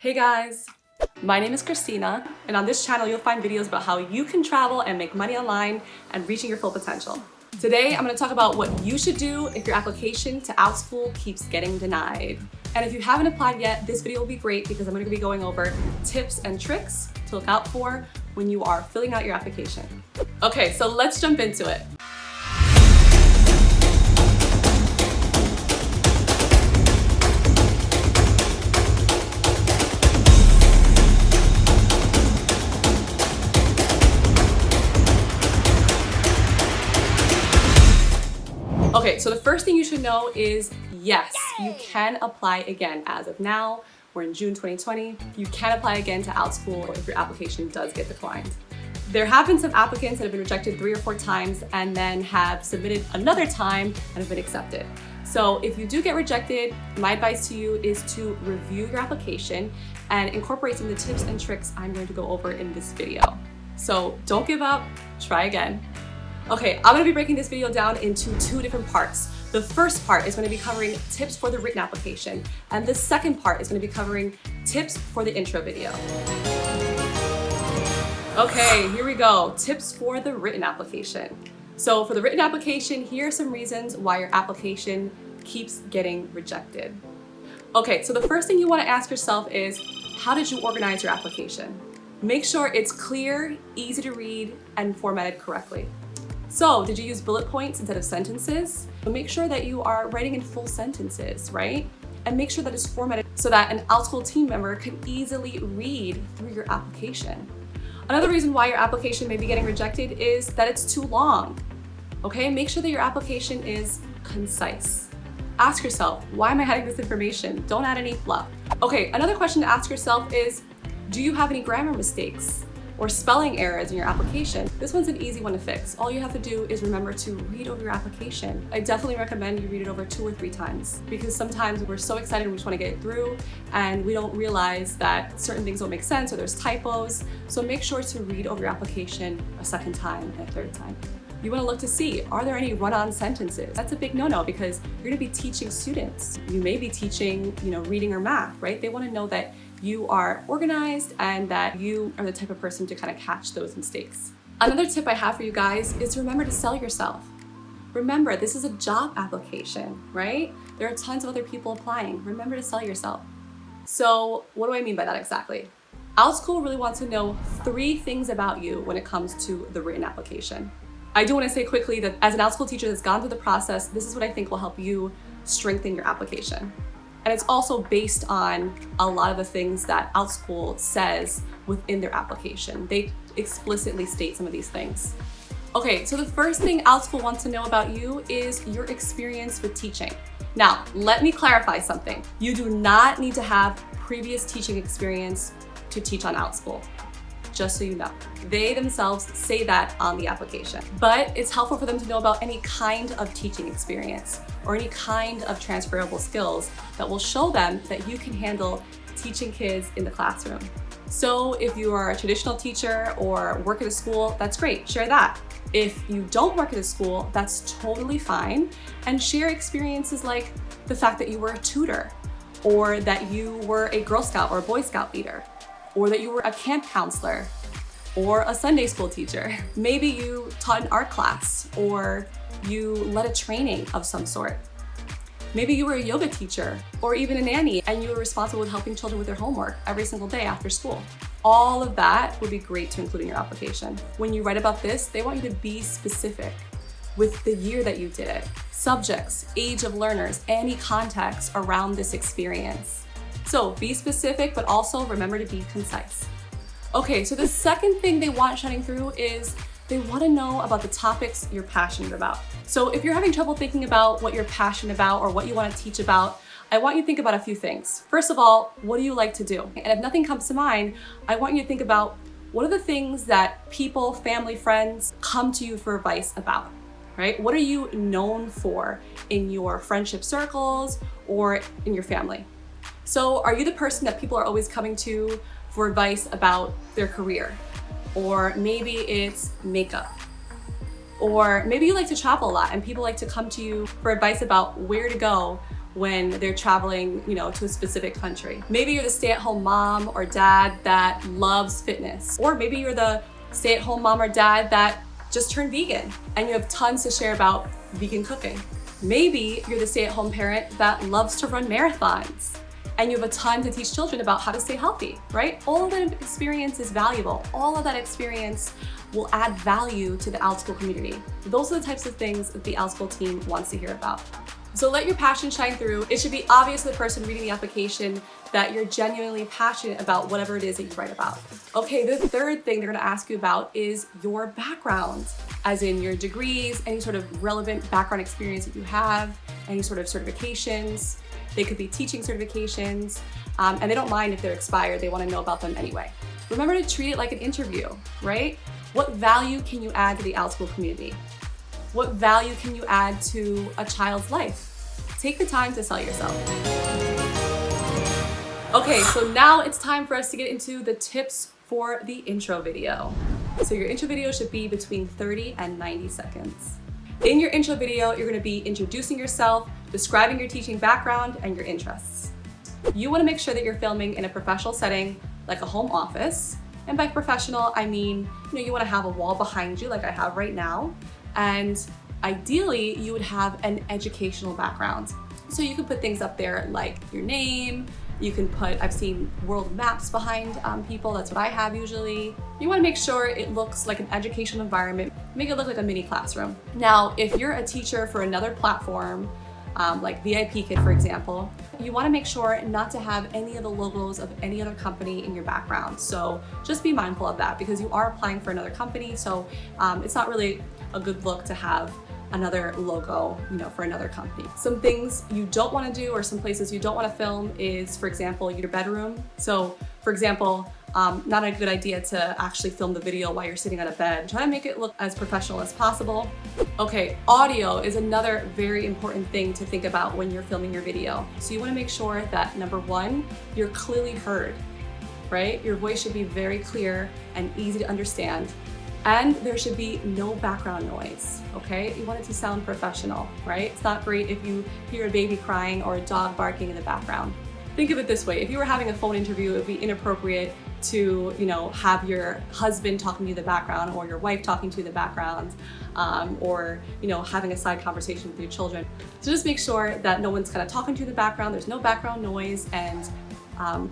Hey guys, my name is Christina, and on this channel you'll find videos about how you can travel and make money online and reaching your full potential. Today I'm going to talk about what you should do if your application to Outschool keeps getting denied. And if you haven't applied yet, this video will be great because I'm going to be going over tips and tricks to look out for when you are filling out your application. Okay, so let's jump into it. Okay, so the first thing you should know is yes, you can apply again. As of now, we're in June 2020. You can apply again to Outschool if your application does get declined. There have been some applicants that have been rejected 3 or 4 times and then have submitted another time and have been accepted. So if you do get rejected, my advice to you is to review your application and incorporate some of the tips and tricks I'm going to go over in this video. So don't give up, try again. Okay, I'm gonna be breaking this video down into 2 different parts. The first part is gonna be covering tips for the written application, and the second part is gonna be covering tips for the intro video. Okay, here we go. Tips for the written application. So for the written application, here are some reasons why your application keeps getting rejected. Okay, so the first thing you wanna ask yourself is, how did you organize your application? Make sure it's clear, easy to read, and formatted correctly. So, did you use bullet points instead of sentences? Make sure that you are writing in full sentences, right? And make sure that it's formatted so that an Outschool team member can easily read through your application. Another reason why your application may be getting rejected is that it's too long. Okay, make sure that your application is concise. Ask yourself, why am I adding this information? Don't add any fluff. Okay, another question to ask yourself is, do you have any grammar mistakes or spelling errors in your application? This one's an easy one to fix. All you have to do is remember to read over your application. I definitely recommend you read it over 2 or 3 times because sometimes we're so excited we just want to get it through and we don't realize that certain things don't make sense or there's typos. So make sure to read over your application a second time and a third time. You want to look to see, are there any run-on sentences? That's a big no-no because you're going to be teaching students. You may be teaching, reading or math, right? They want to know that you are organized and that you are the type of person to kind of catch those mistakes. Another tip I have for you guys is to remember to sell yourself. Remember, this is a job application, right? There are tons of other people applying. Remember to sell yourself. So what do I mean by that exactly? Outschool really wants to know 3 things about you when it comes to the written application. I do want to say quickly that as an Outschool teacher that's gone through the process, this is what I think will help you strengthen your application. And it's also based on a lot of the things that Outschool says within their application. They explicitly state some of these things. Okay, so the first thing Outschool wants to know about you is your experience with teaching. Now, let me clarify something. You do not need to have previous teaching experience to teach on Outschool. Just so you know. They themselves say that on the application. But it's helpful for them to know about any kind of teaching experience or any kind of transferable skills that will show them that you can handle teaching kids in the classroom. So if you are a traditional teacher or work at a school, that's great, share that. If you don't work at a school, that's totally fine. And share experiences like the fact that you were a tutor, or that you were a Girl Scout or a Boy Scout leader, or that you were a camp counselor, or a Sunday school teacher. Maybe you taught an art class, or you led a training of some sort. Maybe you were a yoga teacher, or even a nanny, and you were responsible with helping children with their homework every single day after school. All of that would be great to include in your application. When you write about this, they want you to be specific with the year that you did it, subjects, age of learners, any context around this experience. So be specific, but also remember to be concise. Okay, so the second thing they want shining through is they want to know about the topics you're passionate about. So if you're having trouble thinking about what you're passionate about or what you want to teach about, I want you to think about a few things. First of all, what do you like to do? And if nothing comes to mind, I want you to think about what are the things that people, family, friends come to you for advice about, right? What are you known for in your friendship circles or in your family? So are you the person that people are always coming to for advice about their career? Or maybe it's makeup. Or maybe you like to travel a lot and people like to come to you for advice about where to go when they're traveling, to a specific country. Maybe you're the stay-at-home mom or dad that loves fitness, or maybe you're the stay-at-home mom or dad that just turned vegan and you have tons to share about vegan cooking. Maybe you're the stay-at-home parent that loves to run marathons and you have a ton to teach children about how to stay healthy, right? All of that experience is valuable. All of that experience will add value to the Outschool community. Those are the types of things that the Outschool team wants to hear about. So let your passion shine through. It should be obvious to the person reading the application that you're genuinely passionate about whatever it is that you write about. Okay, the third thing they're gonna ask you about is your background, as in your degrees, any sort of relevant background experience that you have, any sort of certifications. They could be teaching certifications, and they don't mind if they're expired, they wanna know about them anyway. Remember to treat it like an interview, right? What value can you add to the Outschool community? What value can you add to a child's life? Take the time to sell yourself. Okay, so now it's time for us to get into the tips for the intro video. So your intro video should be between 30 and 90 seconds. In your intro video, you're gonna be introducing yourself, describing your teaching background and your interests. You wanna make sure that you're filming in a professional setting, like a home office. And by professional, I mean, you wanna have a wall behind you like I have right now. And ideally, you would have an educational background. So you can put things up there like your name, you can put, I've seen world maps behind people, that's what I have usually. You wanna make sure it looks like an educational environment, make it look like a mini classroom. Now, if you're a teacher for another platform, like VIP Kid, for example, you wanna make sure not to have any of the logos of any other company in your background. So just be mindful of that because you are applying for another company, so it's not really a good look to have another logo, for another company. Some things you don't want to do or some places you don't want to film is, for example, your bedroom. So, for example, not a good idea to actually film the video while you're sitting on a bed. Try to make it look as professional as possible. Okay, audio is another very important thing to think about when you're filming your video. So you want to make sure that, number one, you're clearly heard, right? Your voice should be very clear and easy to understand. And there should be no background noise, okay? You want it to sound professional, right? It's not great if you hear a baby crying or a dog barking in the background. Think of it this way, if you were having a phone interview, it would be inappropriate to, have your husband talking to you in the background or your wife talking to you in the background, or, having a side conversation with your children. So just make sure that no one's kind of talking to you in the background, there's no background noise, and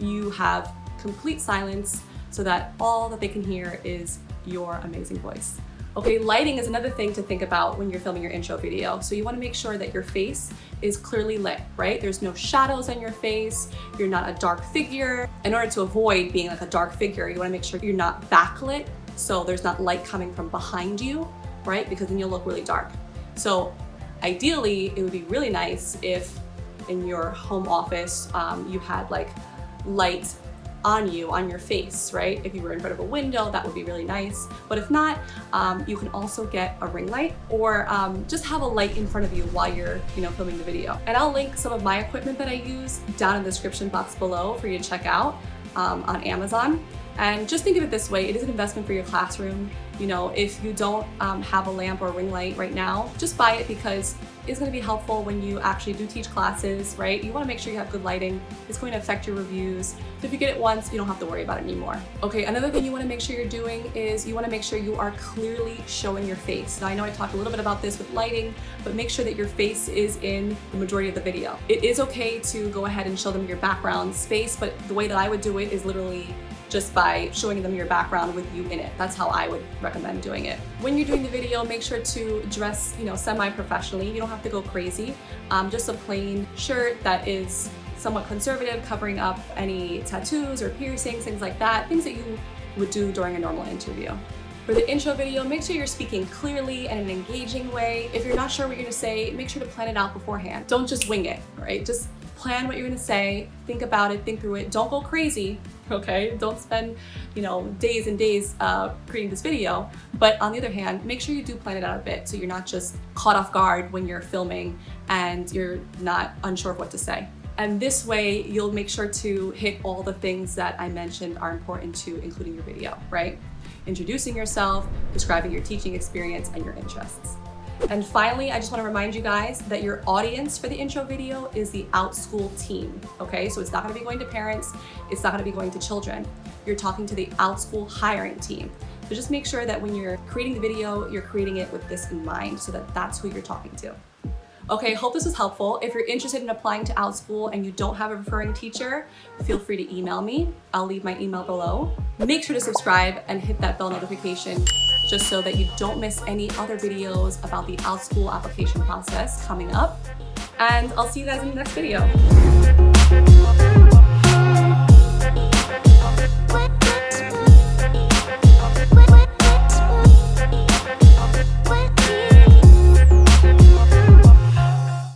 you have complete silence so that all that they can hear is your amazing voice. Okay, lighting is another thing to think about when you're filming your intro video. So you wanna make sure that your face is clearly lit, right? There's no shadows on your face, you're not a dark figure. In order to avoid being like a dark figure, you wanna make sure you're not backlit, so there's not light coming from behind you, right? Because then you'll look really dark. So ideally, it would be really nice if in your home office, you had like light on you, on your face, right? If you were in front of a window, that would be really nice. But if not, you can also get a ring light or just have a light in front of you while you're filming the video. And I'll link some of my equipment that I use down in the description box below for you to check out on Amazon. And just think of it this way, it is an investment for your classroom. If you don't have a lamp or a ring light right now, just buy it because it's going to be helpful when you actually do teach classes, right? You want to make sure you have good lighting. It's going to affect your reviews. So if you get it once, you don't have to worry about it anymore. Okay, another thing you want to make sure you're doing is you want to make sure you are clearly showing your face. Now I know I talked a little bit about this with lighting, but make sure that your face is in the majority of the video. It is okay to go ahead and show them your background space, but the way that I would do it is literally just by showing them your background with you in it. That's how I would recommend doing it. When you're doing the video, make sure to dress, semi-professionally. You don't have to go crazy. Just a plain shirt that is somewhat conservative, covering up any tattoos or piercings, things like that, things that you would do during a normal interview. For the intro video, make sure you're speaking clearly and in an engaging way. If you're not sure what you're gonna say, make sure to plan it out beforehand. Don't just wing it, right? Just plan what you're gonna say, think about it, think through it. Don't go crazy, okay? Don't spend, days and days creating this video. But on the other hand, make sure you do plan it out a bit so you're not just caught off guard when you're filming and you're not unsure of what to say. And this way, you'll make sure to hit all the things that I mentioned are important to include in your video, right? Introducing yourself, describing your teaching experience and your interests. And finally, I just want to remind you guys that your audience for the intro video is the Outschool team, okay? So it's not going to be going to parents, it's not going to be going to children. You're talking to the Outschool hiring team. So just make sure that when you're creating the video, you're creating it with this in mind so that that's who you're talking to. Okay, hope this was helpful. If you're interested in applying to Outschool and you don't have a referring teacher, feel free to email me. I'll leave my email below. Make sure to subscribe and hit that bell notification just so that you don't miss any other videos about the Outschool application process coming up. And I'll see you guys in the next video.